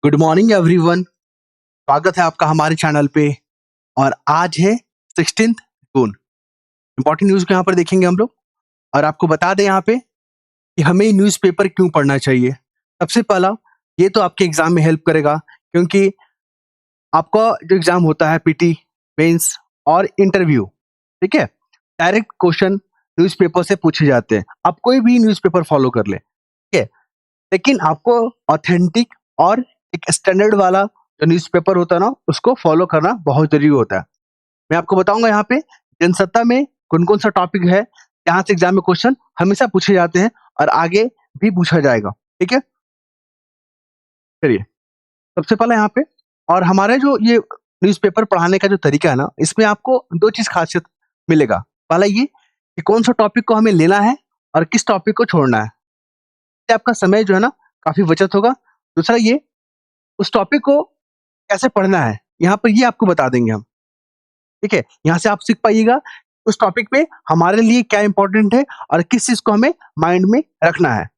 Good morning everyone. स्वागत है आपका हमारे चैनल पे। और आज है 16 जून। इंपॉर्टेंट न्यूज़ को यहाँ पर देखेंगे हम लोग। और आपको बता दें यहाँ पे कि हमें न्यूज़पेपर क्यों पढ़ना चाहिए। सबसे पहला, ये तो आपके एग्जाम में हेल्प करेगा, क्योंकि आपका जो एग्जाम होता है पीटी, मेंस और इंटरव्यू, ठीक है, डायरेक्ट क्वेश्चन न्यूज़पेपर से पूछे जाते हैं। आप कोई भी न्यूज़पेपर फॉलो कर ले, ठीक है, लेकिन आपको ऑथेंटिक और एक स्टैंडर्ड वाला जो न्यूज़पेपर होता है ना, उसको फॉलो करना बहुत जरूरी होता है। मैं आपको बताऊंगा यहाँ पे जनसत्ता में कौन कौन सा टॉपिक है जहाँ से एग्जाम में क्वेश्चन हमेशा पूछे जाते हैं और आगे भी पूछा जाएगा। ठीक है, चलिए सबसे पहले यहाँ पे, और हमारे जो ये न्यूज़पेपर पढ़ाने का जो तरीका है ना, इसमें आपको दो चीज खासियत मिलेगा। पहला ये कि कौन सा टॉपिक को हमें लेना है और किस टॉपिक को छोड़ना है। इससे आपका समय जो है ना काफी बचत होगा। दूसरा ये, उस टॉपिक को कैसे पढ़ना है, यहाँ पर ये आपको बता देंगे हम। ठीक है, यहाँ से आप सीख पाइएगा उस टॉपिक पे हमारे लिए क्या इंपॉर्टेंट है और किस चीज को हमें माइंड में रखना है।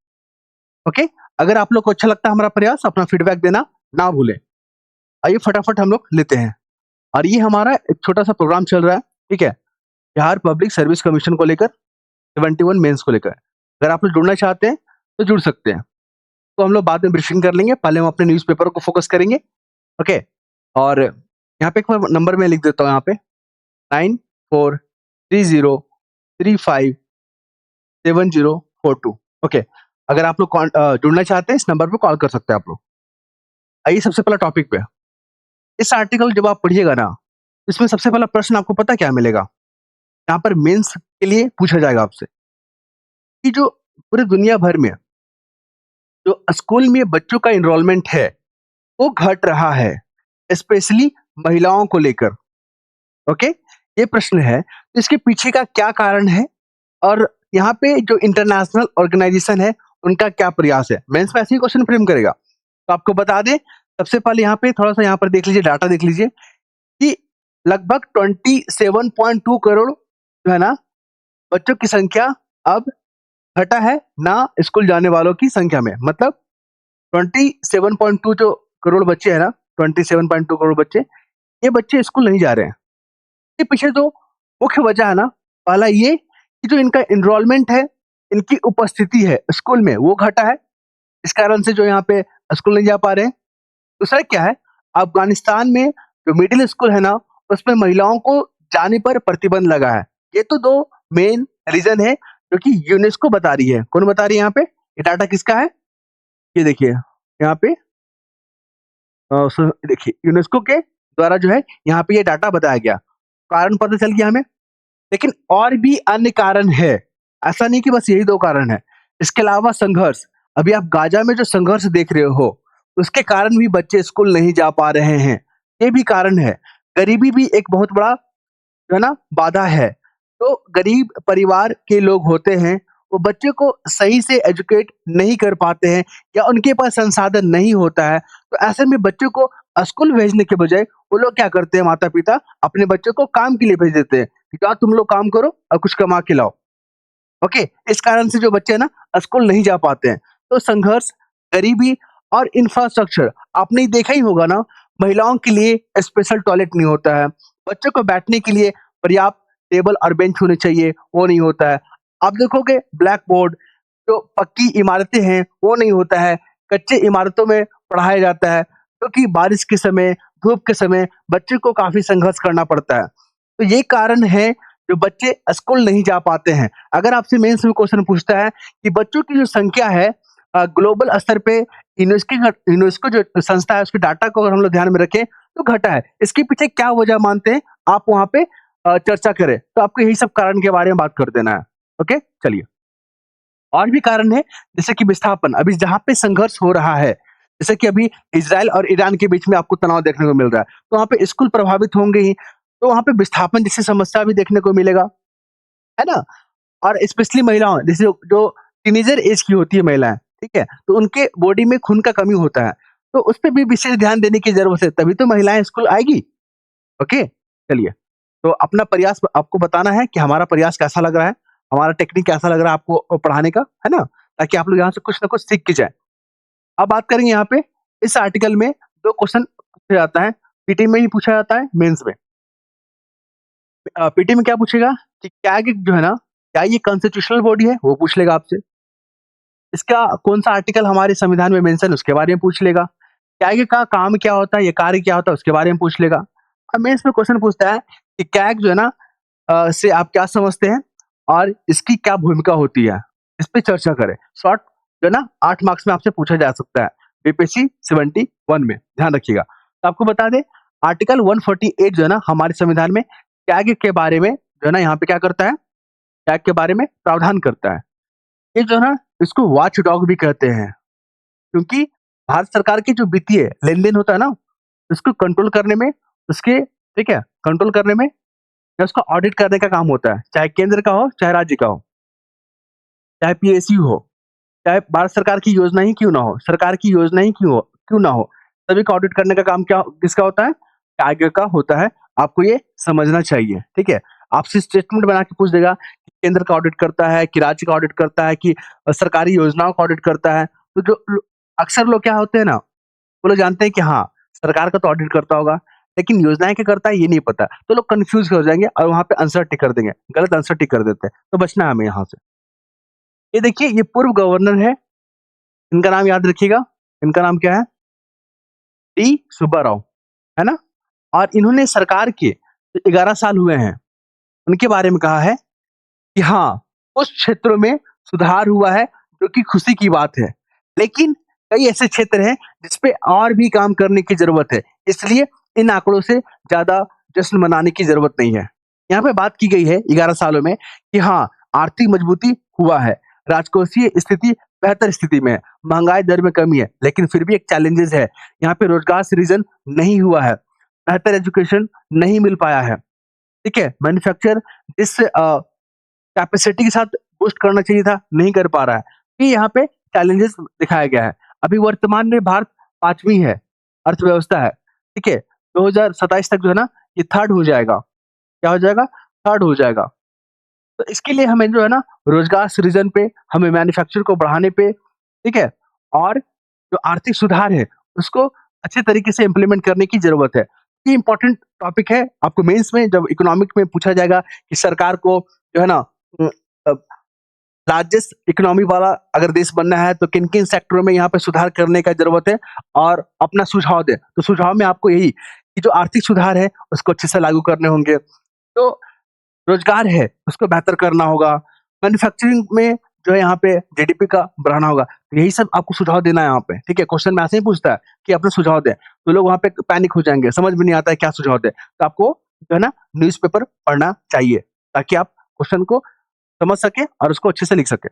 ओके, अगर आप लोग को अच्छा लगता है हमारा प्रयास, अपना फीडबैक देना ना भूलें। आइए फटाफट हम लोग लेते हैं। और ये हमारा एक छोटा सा प्रोग्राम चल रहा है, ठीक है, बिहार पब्लिक सर्विस कमीशन को लेकर, 71 मेंस को लेकर। अगर आप लोग जुड़ना चाहते हैं तो जुड़ सकते हैं। तो हम लोग बाद में ब्रीफिंग कर लेंगे, पहले हम अपने न्यूज़पेपर को फोकस करेंगे। ओके, और यहाँ पे एक नंबर में लिख देता हूँ, यहाँ पे 9430357042। ओके, अगर आप लोग जुड़ना चाहते हैं इस नंबर पे कॉल कर सकते हैं आप लोग। आइए सबसे पहला टॉपिक पे। इस आर्टिकल जब आप पढ़िएगा ना, इसमें सबसे पहला प्रश्न आपको पता क्या मिलेगा। यहाँ पर मेंस के लिए पूछा जाएगा आपसे कि जो पूरे दुनिया भर में जो स्कूल में बच्चों का इनरोलमेंट है वो घट रहा है, स्पेशली महिलाओं को लेकर। ओके, ये प्रश्न है, तो इसके पीछे का क्या कारण है और यहाँ पे जो इंटरनेशनल ऑर्गेनाइजेशन है उनका क्या प्रयास है। मेंस में ऐसे ही क्वेश्चन फ्रेम करेगा। तो आपको बता दें, सबसे पहले यहाँ पे थोड़ा सा यहाँ पर देख लीजिए, डाटा देख लीजिए कि लगभग 27.2 करोड़ जो है ना बच्चों की संख्या अब घटा है ना स्कूल जाने वालों की संख्या में। मतलब 27.2 जो करोड़ बच्चे हैं ना, 27.2 करोड़ बच्चे, ये बच्चे स्कूल नहीं जा रहे हैं। इसके पीछे जो मुख्य वजह है ना, पहला ये कि जो इनका एनरोलमेंट है, इनकी उपस्थिति है स्कूल में, वो घटा है। इस कारण से जो यहाँ पे स्कूल नहीं जा पा रहे हैं। दूसरा क्या है, अफगानिस्तान में जो मिडिल स्कूल है ना, उसमें महिलाओं को जाने पर प्रतिबंध लगा है। ये तो दो मेन रीजन है जो कि यूनेस्को बता रही है। कौन बता रही है यहाँ पे, ये डाटा किसका है, ये देखिए यहाँ पे, देखिए यूनेस्को के द्वारा जो है यहाँ पे ये डाटा बताया गया, कारण पता चल गया हमें। लेकिन और भी अन्य कारण है, ऐसा नहीं कि बस यही दो कारण है। इसके अलावा संघर्ष, अभी आप गाजा में जो संघर्ष देख रहे हो, उसके कारण भी बच्चे स्कूल नहीं जा पा रहे हैं, ये भी कारण है। गरीबी भी एक बहुत बड़ा जो है ना बाधा है। तो गरीब परिवार के लोग होते हैं, वो बच्चे को सही से एजुकेट नहीं कर पाते हैं या उनके पास संसाधन नहीं होता है। तो ऐसे में बच्चों को स्कूल भेजने के बजाय वो लोग क्या करते हैं, माता पिता अपने बच्चों को काम के लिए भेज देते हैं कि जाओ तुम लोग काम करो और कुछ कमा के लाओ। ओके, इस कारण से जो बच्चे हैं ना स्कूल नहीं जा पाते हैं। तो संघर्ष, गरीबी और इंफ्रास्ट्रक्चर, आपने देखा ही होगा ना, महिलाओं के लिए स्पेशल टॉयलेट नहीं होता है, बच्चों को बैठने के लिए पर्याप्त टेबल और बेंच होने चाहिए, वो नहीं होता है। आप देखोगे ब्लैक बोर्ड, जो पक्की इमारतें हैं वो नहीं होता है, कच्चे इमारतों में पढ़ाया जाता है, क्योंकि बारिश के समय, धूप के समय बच्चे को काफी संघर्ष करना पड़ता है। तो ये कारण है जो बच्चे स्कूल नहीं जा पाते हैं। अगर आपसे मेंस में क्वेश्चन पूछता है कि बच्चों की जो संख्या है ग्लोबल स्तर पे, यूनेस्को जो संस्था है उसके डाटा को अगर हम लोग ध्यान में रखें तो घटा है, इसके पीछे क्या वजह मानते हैं आप वहां पे चर्चा करें, तो आपको यही सब कारण के बारे में बात कर देना है। ओके, चलिए। और भी कारण है, जैसे कि विस्थापन, अभी जहाँ पे संघर्ष हो रहा है, जैसे कि अभी इजराइल और ईरान के बीच में आपको तनाव देखने को मिल रहा है, तो वहाँ पे स्कूल प्रभावित होंगे ही, तो वहाँ पे विस्थापन जैसी समस्या भी देखने को मिलेगा, है ना। और स्पेशली महिलाओं, जैसे जो टीनेजर एज की होती है महिलाएं, ठीक है, तो उनके बॉडी में खून का कमी होता है, तो उस पर भी विशेष ध्यान देने की जरूरत है, तभी तो महिलाएं स्कूल आएगी। ओके, चलिए। तो अपना प्रयास आपको बताना है कि हमारा प्रयास कैसा लग रहा है, हमारा टेक्निक कैसा लग रहा है आपको पढ़ाने का, है ना, ताकि आप लोग यहाँ से कुछ ना कुछ सीख के जाए। अब बात करेंगे यहाँ पे इस आर्टिकल में 2 क्वेश्चन पूछा जाता है, पीटी में ही पूछा जाता है, मेंस में। पीटी में क्या पूछेगा कि क्या ये जो है ना, क्या ये कॉन्स्टिट्यूशनल बॉडी है? वो पूछ लेगा आपसे। इसका कौन-सा आर्टिकल हमारे संविधान में मेंशन है उसके बारे में पूछ लेगा। कैग का काम क्या होता है, ये कार्य क्या होता है उसके बारे में पूछ लेगा। अब मेंस में क्वेश्चन पूछता है कि कैग जो है ना से आप क्या समझते हैं और इसकी क्या भूमिका होती है? इस पे चर्चा करें। शॉर्ट जो है ना 8 मार्क्स में आपसे पूछा जा सकता है। बीपीएससी 71 में, ध्यान रखिएगा। तो आपको बता दें आर्टिकल 148 जो है ना हमारे संविधान में कैग के बारे में जो है ना यहाँ पे क्या करता है? कैग के बारे में प्रावधान करता है। ये जो है ना इसको वॉच डॉग भी कहते हैं। क्योंकि भारत सरकार की जो वित्तीय लेन-देन होता है ना, उसको कंट्रोल करने में उसके ठीक है, कंट्रोल करने में या उसका ऑडिट करने का काम होता है। चाहे केंद्र का हो, चाहे राज्य का हो, चाहे पीएसयू हो, चाहे भारत सरकार की योजना ही क्यों ना हो, सरकार की योजना ही क्यों ना हो, सभी का ऑडिट करने का काम क्या किसका होता है? आगे का होता है। आपको ये समझना चाहिए, ठीक है? आपसे स्टेटमेंट बना के पूछ देगा कि केंद्र का ऑडिट करता है, कि राज्य का ऑडिट करता है, कि सरकारी योजनाओं का ऑडिट करता है। तो जो लो अक्सर लोग क्या होते हैं ना, वो लोग जानते हैं कि हाँ, सरकार का तो ऑडिट करता होगा, लेकिन योजनाएँ क्या करता है ये नहीं पता। तो लोग कन्फ्यूज़ हो जाएँगे और वहाँ पे आंसर टिक कर देंगे, गलत आंसर टिक कर देते हैं। तो बचना है हमें यहाँ से। ये देखिए ये पूर्व गवर्नर है, इनका नाम याद रखिएगा, इनका नाम क्या है? डी. सुब्बा राव, है ना? और इन्होंने सरकार के 11 साल हुए हैं, उनके बारे में कहा है कि हाँ, कुछ क्षेत्रों में सुधार हुआ है, जो कि खुशी की बात है। लेकिन कई ऐसे क्षेत्र हैं, जिस पे और भी काम करने की ज़रूरत है। इसलिए इन आंकड़ों से ज़्यादा जश्न मनाने की ज़रूरत नहीं है। यहाँ पे बात की गई है 11 सालों में कि हाँ, आर्थिक मजबूती हुआ है, राजकोषीय स्थिति बेहतर स्थिति में है, महँगाई दर में कमी है, लेकिन फिर भी एक चैलेंजेज़ है। यहाँ पे रोज़गार सृजन नहीं हुआ है, बेहतर एजुकेशन नहीं मिल पाया है, ठीक है? मैन्युफैक्चर जिस कैपेसिटी के साथ बूस्ट करना चाहिए था, नहीं कर पा रहा है। तो यहाँ पे चैलेंजेस दिखाया गया है। अभी वर्तमान में भारत 5वीं है, अर्थव्यवस्था है, ठीक है? 2027 तक जो है ना, ये 3rd हो जाएगा। क्या हो जाएगा? 3rd हो जाएगा। तो इसके लिए हमें जो है ना, रोज़गार सृजन पे, हमें मैन्युफैक्चर को बढ़ाने पे, ठीक है? और जो आर्थिक सुधार है, उसको अच्छे तरीके से इम्प्लीमेंट करने की ज़रूरत है। ये इम्पोर्टेंट टॉपिक है, आपको मेंस में जब इकोनॉमिक में पूछा जाएगा कि सरकार को जो है ना उम, अ, लार्जेस्ट इकोनॉमी वाला अगर देश बनना है तो किन-किन सेक्टरों में यहाँ पे सुधार करने का ज़रूरत है और अपना सुझाव दें। तो सुझाव में आपको यही कि जो आर्थिक सुधार है उसको अच्छे से लागू करने होंगे। तो रोज़गार है उसको बेहतर करना होगा। मैन्युफैक्चरिंग में जो है यहाँ पे जीडीपी का बढ़ाना होगा। तो यही सब आपको सुझाव देना है यहाँ पे, ठीक है? क्वेश्चन में ऐसे ही पूछता है कि अपना सुझाव दें। तो लोग वहाँ पे पैनिक हो जाएँगे, समझ में नहीं आता है क्या सुझाव दें। तो आपको जो है ना न्यूज़पेपर पढ़ना चाहिए ताकि आप क्वेश्चन को समझ सकें और उसको अच्छे से लिख सकें।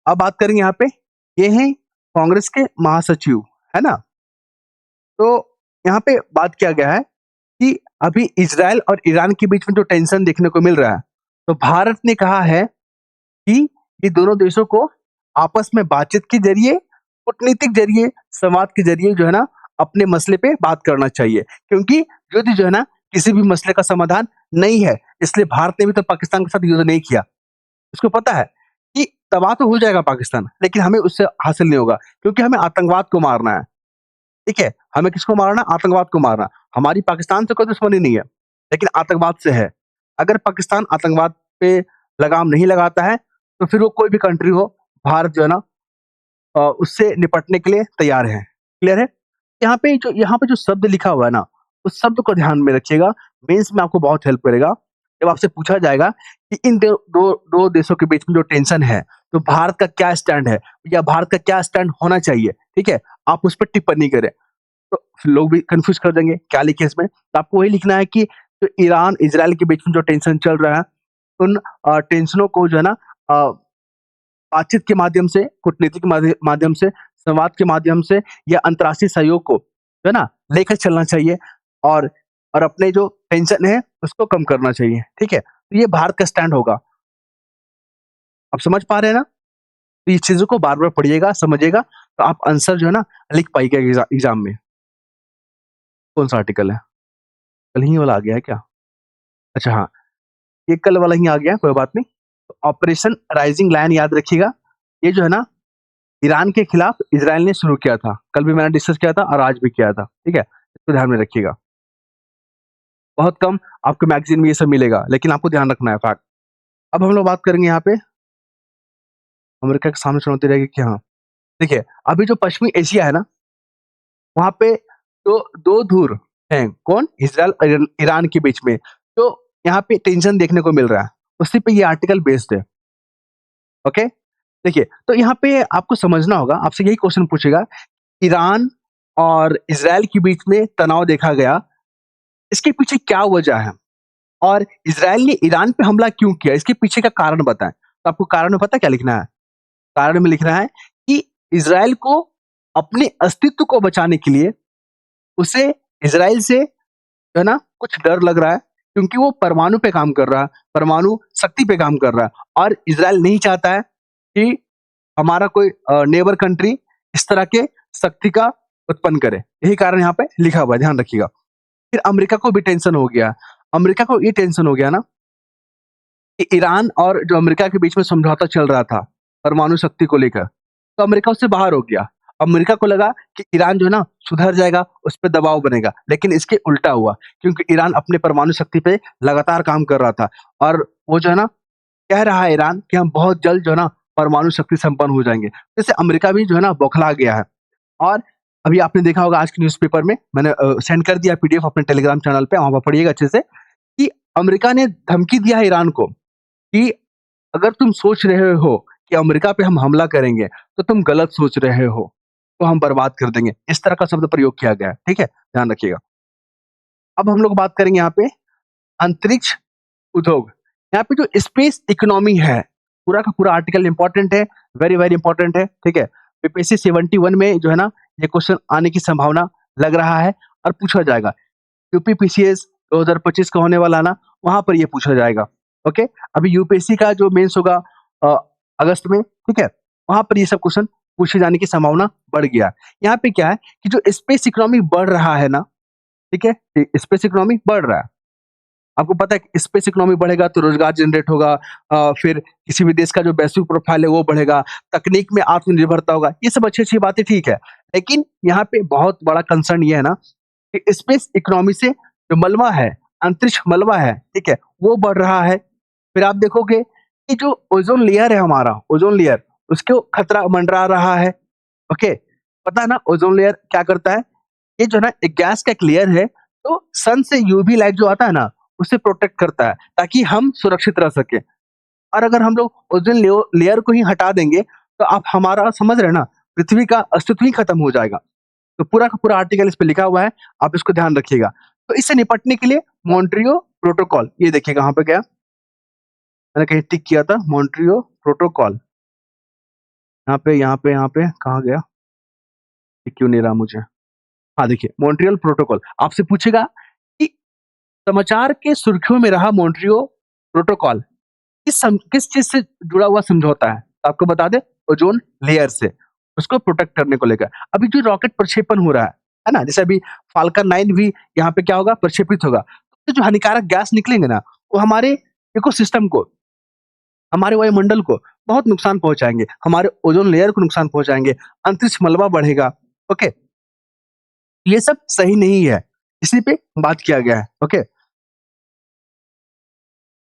अब बात करेंगे यहाँ पे, ये हैं कांग्रेस के महासचिव, है ना? तो यहाँ पे बात किया गया है कि अभी इज़राइल और ईरान के बीच में जो टेंशन देखने को मिल रहा है, तो भारत ने कहा है कि ये दोनों देशों को आपस में बातचीत के ज़रिए, कूटनीतिक ज़रिए, संवाद के ज़रिए जो है ना, अपने मसले पे बात करना चाहिए। क्योंकि युद्ध जो है ना, किसी भी मसले का समाधान नहीं है, इसलिए भारत ने भी तो पाकिस्तान के साथ युद्ध नहीं किया। उसको पता है कि तबाह तो हो जाएगा पाकिस्तान, लेकिन हमें उससे हासिल नहीं होगा क्योंकि हमें आतंकवाद को मारना है, ठीक है? हमें किसको मारना है? आतंकवाद को मारना। हमारी पाकिस्तान से कोई दुश्मनी नहीं है, लेकिन आतंकवाद से है। अगर पाकिस्तान आतंकवाद पे लगाम नहीं लगाता है, तो फिर वो कोई भी कंट्री हो, भारत जो है ना उससे निपटने के लिए तैयार है। क्लियर है? यहाँ पे जो शब्द लिखा हुआ है ना, उस शब्द को ध्यान में रखिएगा, मेंस में आपको बहुत हेल्प करेगा। जब आपसे पूछा जाएगा कि इन दो देशों के बीच में जो टेंशन है, तो भारत का क्या स्टैंड है या भारत का क्या स्टैंड होना चाहिए, ठीक है? आप उस पे टिप्पणी करें। तो फिर लोग भी कन्फ्यूज़ कर देंगे, क्या लिखे इसमें? तो आपको वही लिखना है कि जो ईरान, इज़राइल के बीच में जो टेंशन चल रहा है, उन टेंशनों को जो है ना अ, बातचीत के माध्यम से, कूटनीति के माध्यम से, संवाद के माध्यम से या अंतर्राष्ट्रीय सहयोग को, है ना, लेकर चलना चाहिए और अपने जो टेंशन है, उसको कम करना चाहिए, ठीक है? तो ये भारत का स्टैंड होगा। आप समझ पा रहे हैं ना? तो ये चीज़ों को बार-बार पढ़िएगा, समझिएगा, तो आप आंसर जो है ना, लिख पाइएगा एग्ज़ाम में। कौन-सा आर्टिकल है? कल ही वाला आ गया है क्या? अच्छा हाँ, ये कल वाला ही आ गया है, कोई बात नहीं। तो ऑपरेशन राइजिंग लायन याद रखिएगा, ये जो है ना ईरान के खिलाफ इज़राइल ने शुरू किया था। कल भी मैंने डिस्कस किया था और आज भी किया था, ठीक है? इसको ध्यान में रखिएगा। बहुत कम आपको मैगज़ीन में ये सब मिलेगा, लेकिन आपको ध्यान रखना है फैक्ट। अब हम लोग बात करेंगे यहाँ पे अमेरिका के सामने चुनौती रहेगी कि हाँ, देखिए अभी जो पश्चिमी एशिया है ना, वहाँ पे तो 2 धुर हैं, कौन? इज़राइल और ईरान के बीच में। तो यहाँ पे टेंशन देखने को मिल रहा है, उसी पे ये आर्टिकल बेस्ड है, ओके? देखिए, तो यहाँ पे आपको समझना होगा, आपसे यही क्वेश्चन पूछेगा, ईरान और इज़राइल के बीच में तनाव देखा गया, इसके पीछे क्या वजह है? और इज़राइल ने ईरान पे हमला क्यों किया? इसके पीछे का कारण बताएँ। तो आपको कारण में पता है क्या लिखना है? कारण में लिखना है कि इज़राइल को अपने अस्तित्व को बचाने के लिए उसे इज़राइल से जो है ना कुछ डर लग रहा है, क्योंकि वो परमाणु पे काम कर रहा है, परमाणु शक्ति पे काम कर रहा है और इज़राइल नहीं चाहता है कि हमारा कोई नेबर कंट्री इस तरह के शक्ति का उत्पन्न करे। यही कारण यहाँ पे लिखा हुआ है, ध्यान रखिएगा। फिर अमेरिका को भी टेंशन हो गया। अमेरिका को ये टेंशन हो गया ना कि ईरान और जो अमेरिका के बीच में समझौता चल रहा था, परमाणु शक्ति को लेकर, तो अमेरिका उससे बाहर हो गया। अमेरिका को लगा कि ईरान जो है ना सुधर जाएगा, उस पे दबाव बनेगा, लेकिन इसके उल्टा हुआ, क्योंकि ईरान अपने परमाणु शक्ति पे लगातार काम कर रहा था और वो जो है ना कह रहा है ईरान कि हम बहुत जल्द जो है ना परमाणु शक्ति संपन्न हो जाएँगे। जैसे अमेरिका भी जो है ना बौखला गया है और अभी आपने देखा होगा आज के न्यूज़पेपर में मैंने सेंड कर दिया पीडीएफ अपने टेलीग्राम चैनल पे, वहाँ पर पढ़िएगा अच्छे से कि अमेरिका ने धमकी दिया है ईरान को कि अगर तुम सोच रहे हो कि अमेरिका पे हम हमला करेंगे, तो तुम गलत सोच रहे हो, तो हम बर्बाद कर देंगे। इस तरह का शब्द प्रयोग किया गया है, ठीक है? ध्यान रखिएगा। अब हम लोग बात करेंगे यहाँ पे अंतरिक्ष उद्योग। यहाँ पे जो स्पेस इकोनॉमी है, पूरा का पूरा आर्टिकल इम्पोर्टेंट है, वेरी, वेरी इम्पोर्टेंट है, ठीक है? बीपीएससी 71 में जो है ना, ये क्वेश्चन आने की संभावना लग रहा है और पूछा जाएगा। यूपीपीसीएस 2025 का होने वाला है ना, वहाँ पर ये पूछा जाएगा, ओके? अभी यूपीएससी का जो मेंस होगा अ, अगस्त में, ठीक है? वहाँ पर ये सब क्वेश्चन पूछे जाने की संभावना बढ़ गया है। यहाँ पे क्या है कि जो स्पेस इकोनॉमी बढ़ रहा है ना, ठीक है? स्पेस इकोनॉमी बढ़ रहा है। आपको पता है कि स्पेस इकोनॉमी बढ़ेगा तो रोजगार जनरेट होगा, फिर किसी भी देश का जो वैश्विक प्रोफाइल है वो बढ़ेगा, तकनीक में आत्मनिर्भरता होगा, ये सब अच्छी-अच्छी बातें ठीक है। लेकिन यहाँ पे बहुत बड़ा कंसर्न ये है ना कि स्पेस इकोनॉमी से जो मलबा है, अंतरिक्ष मलबा है, ठीक है? वो बढ़ रहा है। फिर आप देखोगे कि जो ओज़ोन लेयर है हमारा, ओज़ोन लेयर, उसको खतरा मंडरा रहा है, ओके? पता है ना ओज़ोन लेयर क्या करता है? ये जो है ना एक गैस का एक लेयर है, तो सन से यूवी लाइट जो आता है ना, उससे प्रोटेक्ट करता है, ताकि हम सुरक्षित रह सकें। और अगर हम लोग ओज़ोन लेयर को ही हटा देंगे, तो आप हमारा समझ रहे हैं ना, पृथ्वी का अस्तित्व ही खत्म हो जाएगा। तो पूरा का पूरा आर्टिकल इस पे लिखा हुआ है, आप इसको ध्यान रखिएगा। तो इससे निपटने के लिए मॉन्ट्रियो प्रोटोकॉल, ये देखिए कहाँ पे गया? मैंने कहीं टिक किया था, मॉन्ट्रियो प्रोटोकॉल। यहाँ पे कहाँ गया? दिख क्यों नहीं रहा मुझे? हाँ, देखिए मॉन्ट्रियल प्रोटोकॉल। आपसे पूछेगा कि समाचार के सुर्खियों में रहा मॉन्ट्रियो प्रोटोकॉल किस चीज़ से जुड़ा हुआ समझौता है? तो आपको बता दें ओज़ोन लेयर से, उसको प्रोटेक्ट करने को लेकर। अभी जो रॉकेट प्रक्षेपण हो रहा है ना? जैसे अभी फाल्कन 9 भी यहाँ पे क्या होगा? प्रक्षेपित होगा। तो जो हानिकारक गैस निकलेंगे ना, वो हमारे इकोसिस्टम को, हमारे वायुमंडल को बहुत नुकसान पहुँचाएँगे, हमारे ओज़ोन लेयर को नुकसान पहुँचाएँगे, अंतरिक्ष मलबा बढ़ेगा, ओके? ये सब सही नहीं है, इसी पे बात किया गया है, ओके?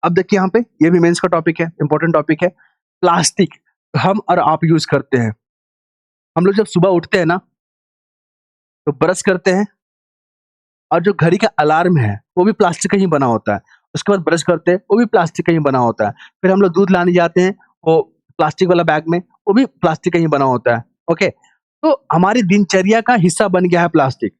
अब देखिए यहाँ पे ये भी मेंस का टॉपिक है, इम्पोर्टेंट टॉपिक है। प्लास्टिक हम और आप यूज़ करते हैं। हम लोग जब सुबह उठते हैं ना, तो ब्रश करते हैं और जो घड़ी का अलार्म है, वो भी प्लास्टिक का ही बना होता है। उसके बाद ब्रश करते हैं, वो भी प्लास्टिक का ही बना होता है। फिर हम लोग दूध लाने जाते हैं, वो प्लास्टिक वाला बैग में, वो भी प्लास्टिक का ही बना होता है, ओके? तो हमारी दिनचर्या का हिस्सा बन गया है प्लास्टिक।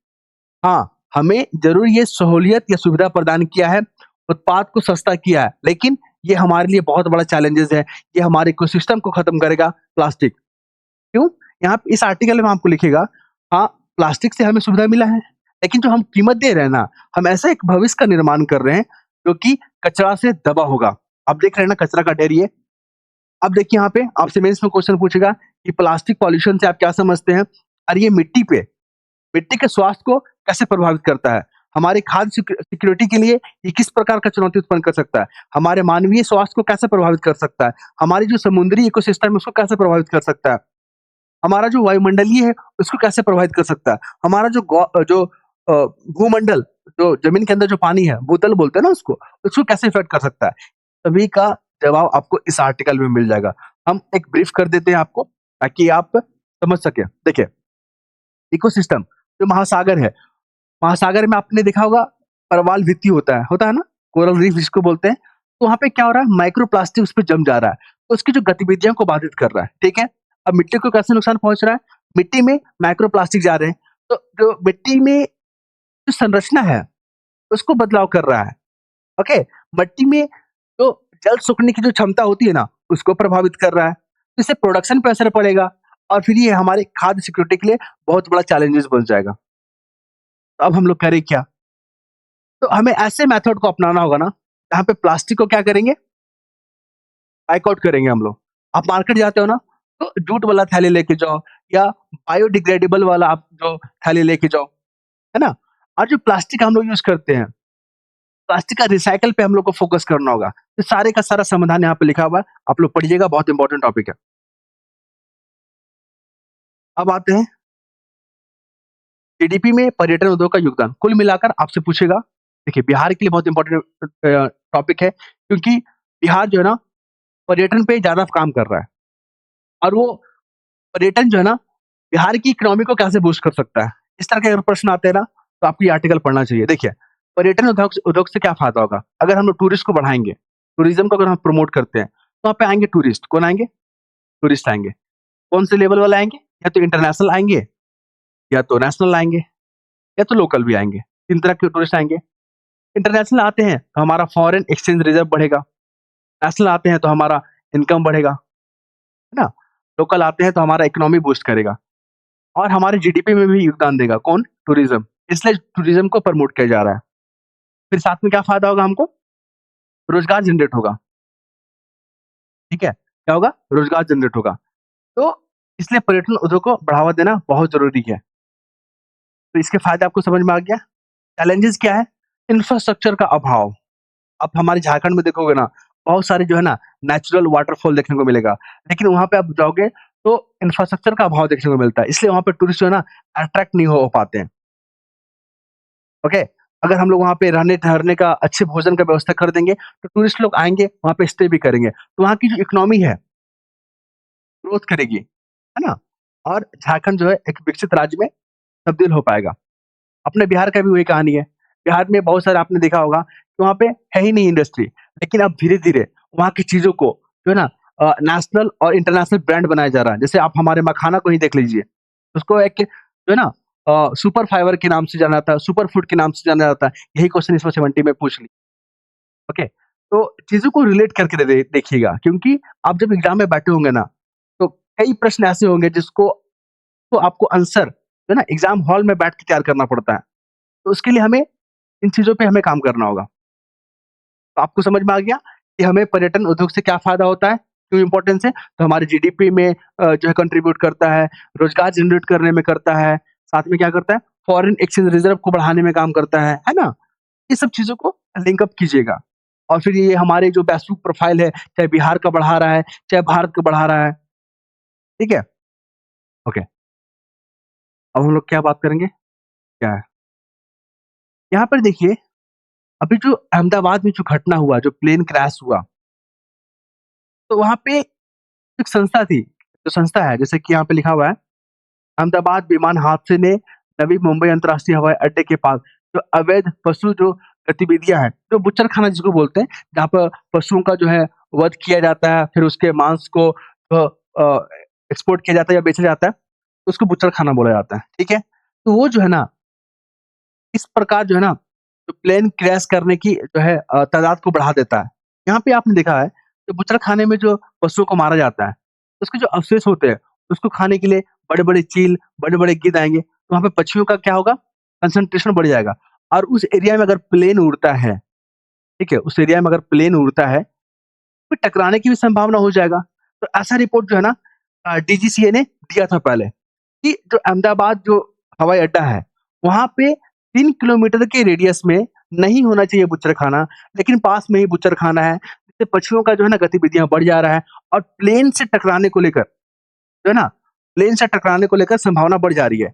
हाँ, हमें ज़रूर ये सहूलियत या सुविधा प्रदान किया है, उत्पाद को सस्ता किया है, लेकिन ये हमारे लिए बहुत बड़ा चैलेंजेज़ है। ये हमारे इकोसिस्टम को खत्म करेगा प्लास्टिक। क्यों? यहाँ पे इस आर्टिकल में आपको लिखेगा, हाँ, प्लास्टिक से हमें सुविधा मिला है, लेकिन जो हम कीमत दे रहे हैं ना, हम ऐसा एक भविष्य का निर्माण कर रहे हैं, जो कि कचरा से दबा होगा। आप देख रहे हैं ना कचरा का ढेर ये? अब देखिए यहाँ पे आपसे मेंस में क्वेश्चन पूछेगा कि प्लास्टिक पॉल्यूशन से आप क्या समझते हैं? और ये मिट्टी के स्वास्थ्य को कैसे प्रभावित करता है? हमारी खाद्य सिक्योरिटी के लिए ये किस प्रकार का चुनौती उत्पन्न कर सकता है? हमारे मानवीय स्वास्थ्य को कैसे प्रभावित कर सकता है? हमारी जो समुद्री इकोसिस्टम है उसको कैसे प्रभावित कर सकता है? हमारा जो वायुमंडलीय है उसको कैसे प्रभावित कर सकता है? हमारा भूमंडल, जो ज़मीन के अंदर जो पानी है, भूतल बोलते हैं ना उसको कैसे इफ़ेक्ट कर सकता है? सभी का जवाब आपको इस आर्टिकल में मिल जाएगा। हम एक ब्रीफ कर देते हैं आपको ताकि आप समझ सकें। देखिए, इकोसिस्टम जो महासागर है, महासागर में आपने देखा होगा प्रवाल भित्ति होता है ना? कोरल रीफ जिसको बोलते हैं। तो वहाँ पे क्या हो रहा है, माइक्रो प्लास्टिक उस पे जम जा रहा है। तो उसकी जो गतिविधियों को बाधित कर रहा है, ठीक है? अब मिट्टी को कैसे नुकसान पहुँच रहा है? मिट्टी में माइक्रो प्लास्टिक जा रहे हैं, तो जो मिट्टी में जो संरचना है, उसको बदलाव कर रहा है, ओके? मिट्टी में जो जल सोखने की जो क्षमता होती है ना, उसको प्रभावित कर रहा है। तो इससे प्रोडक्शन पे असर पड़ेगा और फिर ये हमारे खाद्य सिक्योरिटी के लिए बहुत बड़ा चैलेंजेस बन जाएगा। तो अब हम लोग करें क्या? तो हमें ऐसे मेथड को अपनाना होगा ना, जहाँ पे प्लास्टिक को क्या करेंगे? बायकॉट करेंगे हम लोग। आप मार्केट जाते हो ना, तो जूट वाला थैली लेके जाओ या बायोडिग्रेडेबल वाला आप जो थैली लेके जाओ, है ना? और जो प्लास्टिक हम लोग यूज़ करते हैं, प्लास्टिक का रिसाइकिल पे हम लोग को फोकस करना होगा। तो सारे का सारा समाधान यहाँ पे लिखा हुआ है, आप लोग पढ़िएगा, बहुत इंपॉर्टेंट टॉपिक है। अब आते हैं जीडीपी में पर्यटन उद्योग का योगदान। कुल मिलाकर आपसे पूछेगा, देखिए बिहार के लिए बहुत इंपॉर्टेंट टॉपिक है, क्योंकि बिहार जो है ना, पर्यटन पे ज़्यादा काम कर रहा है और वो पर्यटन जो है ना, बिहार की इकोनॉमी को कैसे बूस्ट कर सकता है? इस तरह के अगर प्रश्न आते हैं ना, तो आपको ये आर्टिकल पढ़ना चाहिए। देखिए, पर्यटन उद्योग उद्योग से क्या फ़ायदा होगा? अगर हम लोग टूरिस्ट को बढ़ाएँगे, टूरिज़्म को अगर हम प्रमोट करते हैं, तो वहाँ पे आएँगे टूरिस्ट। कौन आएँगे? टूरिस्ट आएँगे। कौन से लेवल वाले आएँगे? या तो इंटरनेशनल आएँगे, या तो नेशनल आएँगे, या तो लोकल भी आएँगे। 3 तरह के टूरिस्ट आएँगे। इंटरनेशनल आते हैं, तो हमारा फॉरेन एक्सचेंज रिज़र्व बढ़ेगा। नेशनल आते हैं, तो हमारा इनकम बढ़ेगा, है ना? लोकल आते हैं, तो हमारा इकोनॉमी बूस्ट करेगा। और हमारे जीडीपी में भी योगदान देगा कौन? टूरिज्म। इसलिए टूरिज्म को प्रमोट किया जा रहा है। फिर साथ में क्या फ़ायदा होगा हमको? रोज़गार जनरेट होगा, ठीक है? क्या होगा? रोज़गार जनरेट होगा। तो इसलिए पर्यटन उद्योग को बढ़ावा देना बहुत ज़रूरी है। तो इसके फ़ायदे आपको समझ में आ गया? चैलेंजेज़ क्या है? इंफ्रास्ट्रक्चर का अभाव। आप हमारे झारखंड में देखोगे ना, बहुत सारे जो है ना, नेचुरल वाटरफॉल देखने को मिलेगा। लेकिन वहाँ पे आप जाओगे, तो इंफ्रास्ट्रक्चर का अभाव देखने को मिलता है। इसलिए वहाँ पे टूरिस्ट जो है ना, अट्रैक्ट नहीं हो पाते हैं। ओके? अगर हम लोग वहाँ पे रहने-ठहरने का, अच्छे भोजन का व्यवस्था कर देंगे, तो टूरिस्ट लोग आएँगे, वहाँ पे स्टे भी करेंगे। तो वहाँ की जो इकोनॉमी है, ग्रोथ करेगी, है ना? और झारखंड जो है एक विकसित राज्य में तब्दील हो पाएगा। अपने बिहार का भी वही कहानी है। बिहार में बहुत सारे आपने देखा होगा कि वहाँ पे है ही नहीं इंडस्ट्री, लेकिन अब धीरे-धीरे वहाँ की चीज़ों को जो है ना, नेशनल और इंटरनेशनल ब्रांड बनाया जा रहा है। जैसे आप हमारे मखाना को ही देख लीजिए। उसको एक जो है ना, सुपर फाइबर के नाम से जाना जाता है, सुपर फूड के नाम से जाना जाता है। यही क्वेश्चन इसमें 70 में पूछ ली, ओके? तो चीज़ों को रिलेट करके देखिएगा, क्योंकि आप जब एग्ज़ाम में बैठे होंगे ना, तो कई प्रश्न ऐसे होंगे जिसको तो आपको आंसर जो है ना, एग्ज़ाम हॉल में बैठ के तैयार करना पड़ता है। तो उसके लिए हमें इन चीज़ों पे हमें काम करना होगा। तो आपको समझ में आ गया कि हमें पर्यटन उद्योग से क्या फ़ायदा होता है, क्यों इम्पोर्टेंस है? तो हमारे जीडीपी में जो है कंट्रीब्यूट करता है, रोज़गार जनरेट करने में करता है, साथ में क्या करता है? फॉरेन एक्सचेंज रिज़र्व को बढ़ाने में काम करता है ना? ये सब चीज़ों को लिंक अप कीजिएगा और फिर ये हमारे जो वैश्विक प्रोफ़ाइल है, चाहे बिहार का बढ़ा रहा है, चाहे भारत का बढ़ा रहा है, ठीक है? ओके, अब हम लोग क्या बात करेंगे? क्या है? यहाँ पर देखिए, अभी जो अहमदाबाद में जो घटना हुआ, जो प्लेन क्रैश हुआ, तो वहाँ पे एक संस्था थी, जो संस्था है, जैसे कि यहाँ पे लिखा हुआ है, अहमदाबाद विमान हादसे ने नवी मुंबई अंतर्राष्ट्रीय हवाई अड्डे के पास जो अवैध पशु जो गतिविधियां हैं, जो बुच्चर खाना जिसको बोलते हैं, जहाँ पर पशुओं का जो है वध किया जाता है, फिर उसके मांस को एक्सपोर्ट किया जाता है या बेचा जाता है, तो उसको बुच्चर खाना बोला जाता है, ठीक है? तो वो जो है ना, इस प्रकार जो है ना, जो प्लेन क्रैश करने की जो है तादाद को बढ़ा देता है। यहाँ पे आपने देखा है, जो बुचड़ा खाने में जो पशुओं को मारा जाता है, उसके जो अवशेष होते हैं, उसको खाने के लिए बड़े-बड़े चील, बड़े-बड़े गिद्ध आएँगे, तो वहाँ पे पक्षियों का क्या होगा? कंसंट्रेशन बढ़ जाएगा और उस एरिया में अगर प्लेन उड़ता है, ठीक है? उस एरिया में अगर प्लेन उड़ता है, तो टकराने की भी संभावना हो जाएगा। तो ऐसा रिपोर्ट जो है ना, डीजीसीए ने दिया था पहले। कि जो अहमदाबाद जो हवाई अड्डा है, वहाँ पे 3 किलोमीटर के रेडियस में नहीं होना चाहिए बूचड़खाना, लेकिन पास में ही बूचड़खाना है। इससे पक्षियों का जो है ना गतिविधियाँ बढ़ जा रहा है और प्लेन से टकराने को लेकर जो है ना, प्लेन से टकराने को लेकर संभावना बढ़ जा रही है।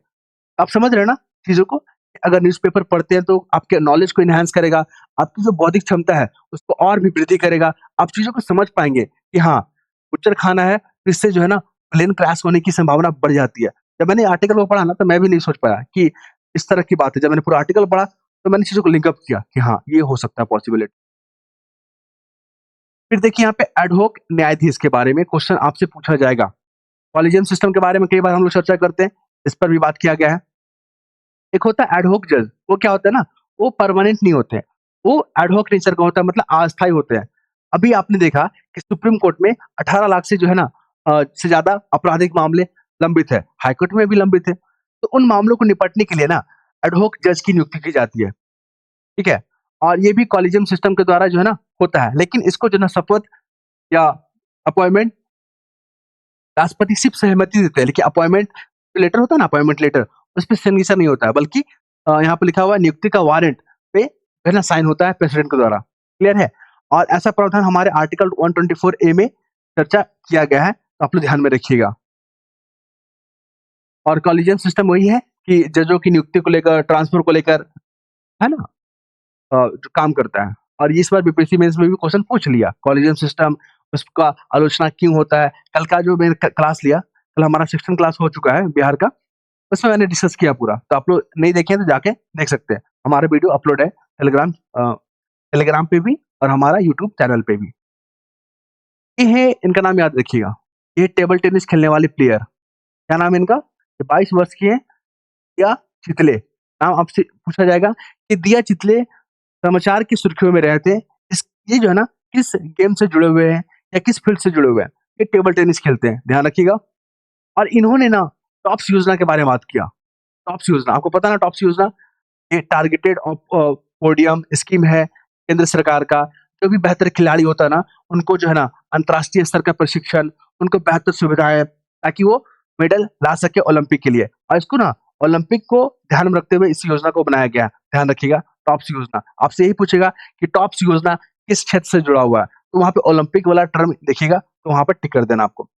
आप समझ रहे हैं ना चीज़ों को? अगर न्यूज़पेपर पढ़ते हैं तो आपके नॉलेज को एनहांस करेगा, आपकी जो बौद्धिक क्षमता है उसको और भी वृद्धि करेगा। आप चीज़ों को समझ पाएँगे कि हाँ, उच्चर खाना है तो इससे जो है ना प्लेन क्रैश होने की संभावना बढ़ जाती है। जब मैंने आर्टिकल को पढ़ा ना तो मैं भी नहीं सोच पाया कि इस तरह की बात है। जब मैंने पूरा आर्टिकल पढ़ा तो मैंने चीज़ों को लिंक अप किया कि हाँ, ये हो सकता है पॉसिबिलिटी। फिर देखिए यहाँ पे एडहॉक न्यायाधीश के बारे में क्वेश्चन आपसे पूछा जाएगा। कॉलेजियम सिस्टम के बारे में कई बार हम लोग चर्चा करते हैं, इस पर भी बात किया गया है। एक होता है एडहॉक जज, वो क्या होता है ना, वो परमानेंट नहीं होते हैं, वो एडहॉक नेचर का होता है मतलब अस्थायी होते हैं। अभी आपने देखा कि सुप्रीम कोर्ट में 18 लाख से जो है ना से ज़्यादा आपराधिक मामले लंबित है, हाई कोर्ट में भी लंबित है। तो उन मामलों को निपटने के लिए ना एडहॉक जज की नियुक्ति की जाती है, ठीक है? और ये भी कॉलेजियम सिस्टम के द्वारा जो है ना होता है, लेकिन इसको जो है ना शपथ या अपॉइंटमेंट राष्ट्रपति सिर्फ सहमति देते हैं, लेकिन अपॉइंटमेंट लेटर होता है ना अपॉइंटमेंट लेटर, उसपे सिग्नेचर नहीं होता है, बल्कि यहाँ पे लिखा हुआ है नियुक्ति का वारंट पे जो है ना साइन होता है प्रेसिडेंट के द्वारा। क्लियर है? और ऐसा प्रावधान हमारे आर्टिकल 124 ए में चर्चा किया गया है, तो आप लोग ध्यान में रखिएगा। और कॉलेजियम सिस्टम वही है कि जजों की नियुक्ति को लेकर, ट्रांसफर को लेकर, है ना? जो काम करता है। और इस बार बीपीएससी मेंस में भी क्वेश्चन पूछ लिया, कॉलेजियम सिस्टम उसका आलोचना क्यों होता है? कल का जो मैंने क्लास लिया, कल हमारा सेक्शन क्लास हो चुका है बिहार का, उसमें मैंने डिस्कस किया पूरा। तो आप लोग नहीं देखे हैं तो जाके देख सकते हैं। हमारा वीडियो अपलोड है टेलीग्राम पे भी और हमारा यूट्यूब चैनल पे भी। ये है, इनका नाम याद रखिएगा। ये टेबल टेनिस खेलने वाले प्लेयर, क्या नाम है इनका? ये 22 वर्ष की है, दिया चितले। नाम आपसे पूछा जाएगा कि दिया चितले समाचार की सुर्खियों में रहे थे। इस ये जो है ना किस गेम से जुड़े हुए हैं या किस फील्ड से जुड़े हुए हैं? ये टेबल टेनिस खेलते हैं, ध्यान रखिएगा। और इन्होंने ना टॉप्स योजना के बारे में बात किया। टॉप्स योजना, आपको पता है ना टॉप्स योजना? ये टारगेटेड पोडियम स्कीम है केंद्र सरकार का। जो भी बेहतर खिलाड़ी होता है ना, उनको जो है ना अंतर्राष्ट्रीय स्तर का प्रशिक्षण, उनको बेहतर सुविधाएँ ताकि वो मेडल ला सके ओलंपिक के लिए। और इसको ना ओलंपिक को ध्यान में रखते हुए इस योजना को बनाया गया है। ध्यान रखिएगा, टॉप्स योजना। आपसे यही पूछेगा कि टॉप्स योजना किस क्षेत्र से जुड़ा हुआ है? तो वहाँ पे ओलंपिक वाला टर्म देखिएगा, तो वहाँ पे टिक कर देना आपको।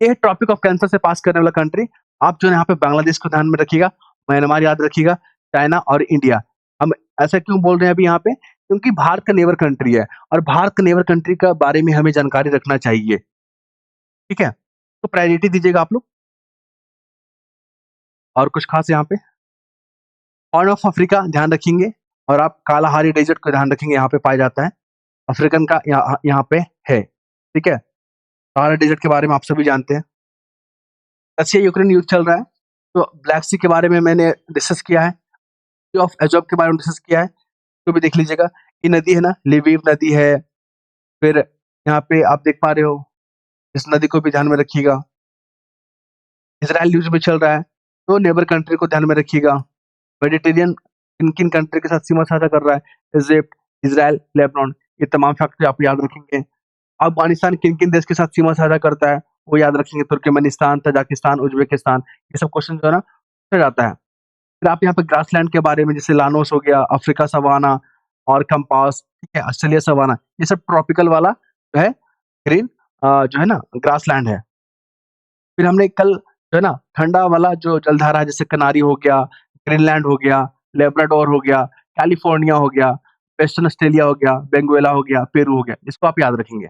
ये ट्रॉपिक ऑफ कैंसर से पास करने वाला कंट्री। आप जो है यहाँ पे बांग्लादेश को ध्यान में रखिएगा, म्यांमार याद रखिएगा, चाइना और इंडिया। हम ऐसा क्यों बोल रहे हैं अभी यहाँ पे? क्योंकि भारत का नेबर कंट्री है और भारत का नेबर कंट्री का बारे में हमें जानकारी रखना चाहिए, ठीक है? तो प्रायोरिटी दीजिएगा आप लोग। और कुछ खास यहाँ पे? हॉर्न ऑफ अफ्रीका ध्यान रखेंगे और आप कालाहारी डेजर्ट को ध्यान रखेंगे, यहाँ पे पाया जाता है। अफ्रीकन का यहाँ यहाँ पे है, ठीक है? सहारा डेजर्ट के बारे में आप सभी जानते हैं। रशिया यूक्रेन युद्ध चल रहा है, तो ब्लैक सी के बारे में मैंने डिस्कस किया है, सी ऑफ एज़ोव के बारे में डिस्कस किया है, तो भी देख लीजिएगा। ये नदी है ना, लिविव नदी है, फिर यहाँ पे आप देख पा रहे हो, इस नदी को भी ध्यान में रखिएगा। इज़राइल न्यूज़ में चल रहा है, तो नेबर कंट्री को ध्यान में रखिएगा। मेडिटेरियन किन-किन कंट्री के साथ सीमा साझा कर रहा है, इजिप्ट, इज़राइल, लेबनान, ये तमाम फैक्टर आप याद रखेंगे। अफ़गानिस्तान किन-किन देश के साथ सीमा साझा करता है, वो याद रखेंगे, तुर्कमेनिस्तान, तजाकिस्तान, उज़्बेकिस्तान, ये सब क्वेश्चन जो है ना पूछा जाता है। फिर आप यहाँ पे ग्रासलैंड के बारे में जैसे लानोस हो गया, अफ्रीका सवाना और कंपास, ठीक है, ऑस्ट्रेलिया सवाना, ये सब ट्रॉपिकल वाला जो है ग्रीन जो है ना ग्रासलैंड है। फिर हमने कल जो है ना ठंडा वाला जो जलधारा है जैसे कनारी हो गया, ग्रीनलैंड हो गया, लेब्राडोर हो गया, कैलिफोर्निया हो गया, वेस्टर्न ऑस्ट्रेलिया हो गया, वेनेजुएला हो गया, पेरू हो गया, इसको आप याद रखेंगे।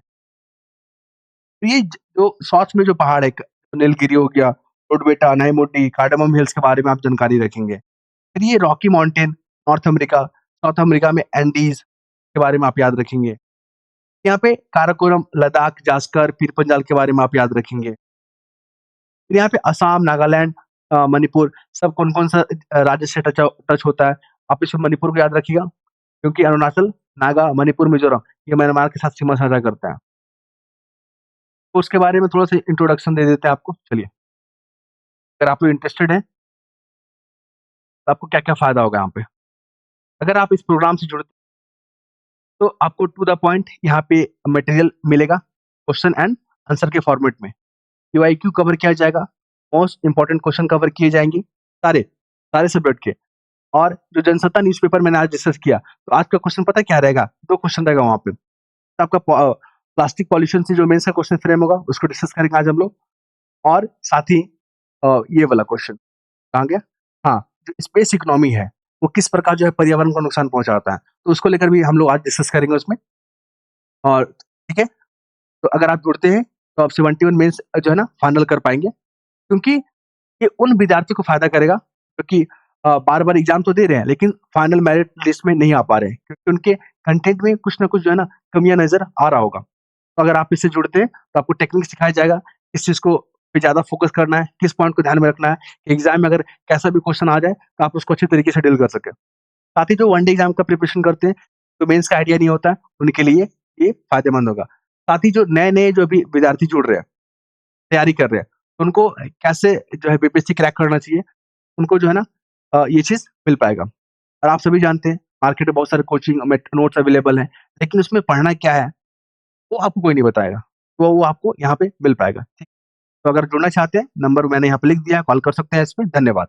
तो ये जो साउथ में जो पहाड़ है, नीलगिरी हो गया, टोडवेटा, नाईमोडी, कार्डामम हिल्स के बारे में आप जानकारी रखेंगे। फिर ये Rocky mountain, north America, south America में एंडीज़ के बारे में आप याद रखेंगे। यहाँ पे काराकोरम, लद्दाख, जास्कर, पीर पंजाल के बारे में आप याद रखेंगे। फिर यहाँ पे असम, नागालैंड, मणिपुर सब कौन-कौन सा राज्य से टच होता है। आप इसमें मणिपुर को याद रखिएगा, क्योंकि अरुणाचल, नागा, मणिपुर, मिज़ोरम ये म्यांमार के साथ सीमा साझा करता है। तो उसके बारे में थोड़ा-सा इंट्रोडक्शन दे देते हैं आपको, चलिए। अगर आप लोग इंटरेस्टेड हैं, तो आपको क्या-क्या फ़ायदा होगा यहाँ पे। अगर आप इस प्रोग्राम से जुड़ते तो आपको टू द पॉइंट यहाँ पे मटेरियल मिलेगा, क्वेश्चन एंड आंसर के फॉर्मेट में। क्यूआईक्यू कवर किया जाएगा, मोस्ट इम्पोर्टेंट क्वेश्चन कवर किए जाएँगे, सारे, सारे सब्जेक्ट के। और जो जनसत्ता न्यूज़पेपर मैंने आज डिस्कस किया, तो आज का क्वेश्चन पता है क्या रहेगा? 2 क्वेश्चन रहेगा वहाँ पे। तो आपका प्लास्टिक पॉल्यूशन से जो मेंस का क्वेश्चन फ्रेम होगा, उसको डिस्कस करेंगे आज हम लोग। और साथ ही ये वाला क्वेश्चन कहाँ गया? हाँ, जो स्पेस इकोनॉमी है, वो किस प्रकार जो है पर्यावरण को नुकसान पहुँचाता है। तो उसको लेकर भी हम लोग आज डिस्कस करेंगे उसमें और ठीक है? तो अगर आप जुड़ते हैं, तो आप 71 मेंस जो है ना फाइनल कर पाएँगे क्योंकि ये उन विद्यार्थियों को फ़ायदा करेगा क्योंकि बार-बार एग्ज़ाम तो दे रहे हैं, लेकिन फाइनल मेरिट लिस्ट में नहीं आ पा रहे हैं क्योंकि उनके कंटेंट में कुछ न कुछ जो है ना कमियाँ नज़र आ रहा होगा। तो अगर आप इससे जुड़ते हैं, तो आपको टेक्निक सिखाया जाएगा, किस चीज़ को पे ज़्यादा फ़ोकस करना है, किस पॉइंट को ध्यान में रखना है, कि एग्ज़ाम में अगर कैसा भी क्वेश्चन आ जाए, तो आप उसको अच्छे तरीके से डील कर सकें। साथ ही जो वन डे एग्ज़ाम का प्रिपरेशन करते हैं, तो मेंस का आइडिया नहीं होता है, उनके लिए ये फ़ायदेमंद होगा। साथ ही जो नए-नए जो अभी विद्यार्थी जुड़ रहे हैं, तैयारी कर रहे हैं, तो उनको कैसे जो है बीपीएससी क्रैक करना चाहिए, उनको जो है ना ये चीज़ मिल पाएगा। और आप सभी जानते हैं, मार्केट में बहुत सारे कोचिंग मेट नोट्स अवेलेबल हैं, लेकिन उसमें पढ़ना क्या है, वो आपको कोई नहीं बताएगा। तो वो आपको यहाँ पे मिल पाएगा। ठीक, तो अगर जुड़ना चाहते हैं, नंबर मैंने यहाँ पे लिख दिया है, कॉल कर सकते हैं इस पे। धन्यवाद।